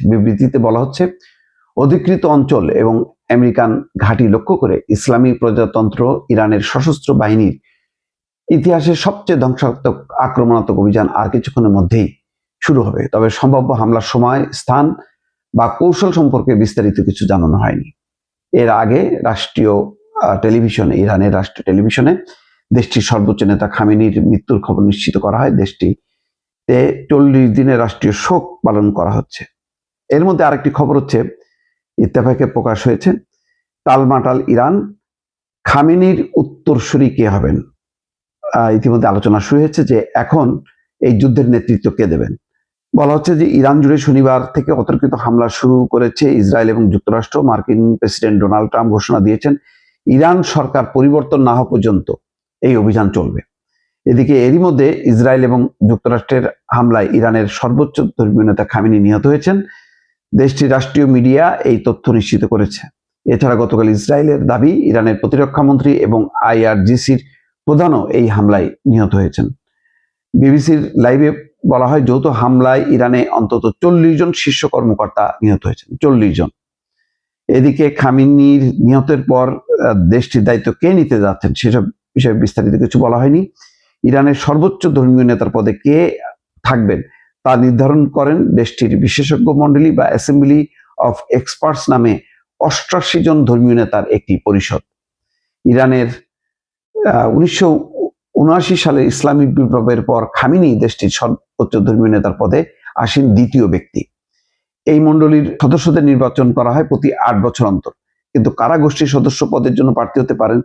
বিবৃতিতে বলা হচ্ছে, অধিকৃত অঞ্চল এবং আমেরিকান ঘাঁটি লক্ষ্য করে ইসলামী প্রজাতন্ত্র ইরানের সশস্ত্র বাহিনীর ইতিহাসের সবচেয়ে ধ্বংসাত্মক আক্রমণাত্মক অভিযান আর কিছুক্ষণের মধ্যেই শুরু হবে। তবে সম্ভাব্য হামলার সময়, স্থান বা কৌশল সম্পর্কে বিস্তারিত কিছু জানানো হয়নি। এর আগে ইরানের রাষ্ট্রীয় টেলিভিশনে দেশটির সর্বোচ্চ নেতা খামেনির মৃত্যুর খবর নিশ্চিত করা হয়। দেশটিতে 40 দিনের রাষ্ট্রীয় শোক পালন করা হচ্ছে। এর মধ্যে আরেকটি খবর হচ্ছে, ইত্তেফাকে প্রকাশ হয়েছে, টালমাটাল ইরান, খামেনির উত্তরসূরি কে হবেন। ইতিমধ্যে আলোচনা শুরু হয়েছে যে এখন এই যুদ্ধের নেতৃত্ব কে দেবেন। বলা হচ্ছে যে ইরান জুড়ে শনিবার থেকে অতর্কিত হামলা শুরু করেছে ইসরায়েল এবং যুক্তরাষ্ট্র। মার্কিন প্রেসিডেন্ট ডোনাল্ড ট্রাম্প ঘোষণা দিয়েছেন, ইরান সরকার পরিবর্তন না হওয়া পর্যন্ত এই অভিযান চলবে। এদিকে এরই মধ্যে ইসরায়েল এবং যুক্তরাষ্ট্রের হামলায় ইরানের সর্বোচ্চ ধর্মীয় নেতা খামেনি নিহত হয়েছেন। দেশটির রাষ্ট্রীয় মিডিয়া এই তথ্য নিশ্চিত করেছে। এছাড়া গতকাল ইসরায়েলের দাবি, ইরানের প্রতিরক্ষা মন্ত্রী এবং IRGCর প্রধানও এই হামলায় নিহত হয়েছেন। বিবিসির লাইভে বলা হয়, যৌথ হামলায় ইরানে অন্তত 40 জন শীর্ষ কর্মকর্তা নিহত হয়েছেন। 40 জন। এদিকে খামেনির নিহতের পর দেশটির দায়িত্ব কে নিতে যাচ্ছেন সেসব বিষয়ে বিস্তারিত কিছু বলা হয়নি। ইরানের সর্বোচ্চ ধর্মীয় নেতার পদে কে থাকবেন তা নির্ধারণ করেন দেশটির বিশেষজ্ঞ মণ্ডলী বা অ্যাসেম্বলি অফ এক্সপার্টস নামে 88 জন ধর্মীয় নেতার একটি পরিষদ। ইরানের 1979 সালে ইসলামিক বিপ্লবের পর খামেনি দেশটির সর্বোচ্চ ধর্মীয় নেতার পদে আসীন দ্বিতীয় ব্যক্তি। এই মণ্ডলীর সদস্যদের নির্বাচন করা হয় প্রতি 8 বছর অন্তর, কিন্তু কারা গোষ্ঠীর সদস্য পদের জন্য প্রার্থী হতে পারেন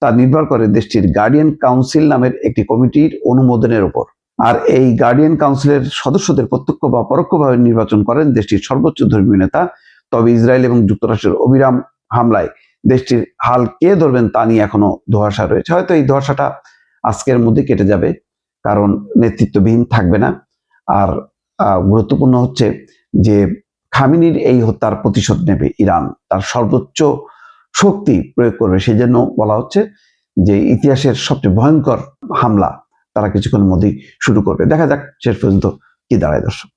তা নির্ভর করে দেশটির গার্ডিয়ান কাউন্সিল নামের একটি কমিটির অনুমোদনের উপর। আর এই গার্ডিয়ান কাউন্সিলের সদস্যদের প্রত্যক্ষ বা পরোক্ষভাবে নির্বাচন করেন দেশটির সর্বোচ্চ ধর্মীয় নেতা। তবে ইসরায়েল এবং যুক্তরাষ্ট্রের অবিরাম হামলায় দেশটির হাল কে ধরবেন তা নিয়ে এখনো ধোঁয়াশা রয়েছে। হয়তো এই ধোঁয়াশাটা আজকের মধ্যে কেটে যাবে, কারণ নেতৃত্ববিহীন থাকবে না। আর গুরুত্বপূর্ণ হচ্ছে যে খামেনির এই হত্যার প্রতিশোধ নেবে ইরান, তার সর্বোচ্চ শক্তি প্রয়োগ করবে। সেই জন্য বলা হচ্ছে যে ইতিহাসের সবচেয়ে ভয়ঙ্কর হামলা তারা কিছুক্ষণের মধ্যেই শুরু করবে। দেখা যাক শেষ পর্যন্ত কি দাঁড়ায়। দর্শক।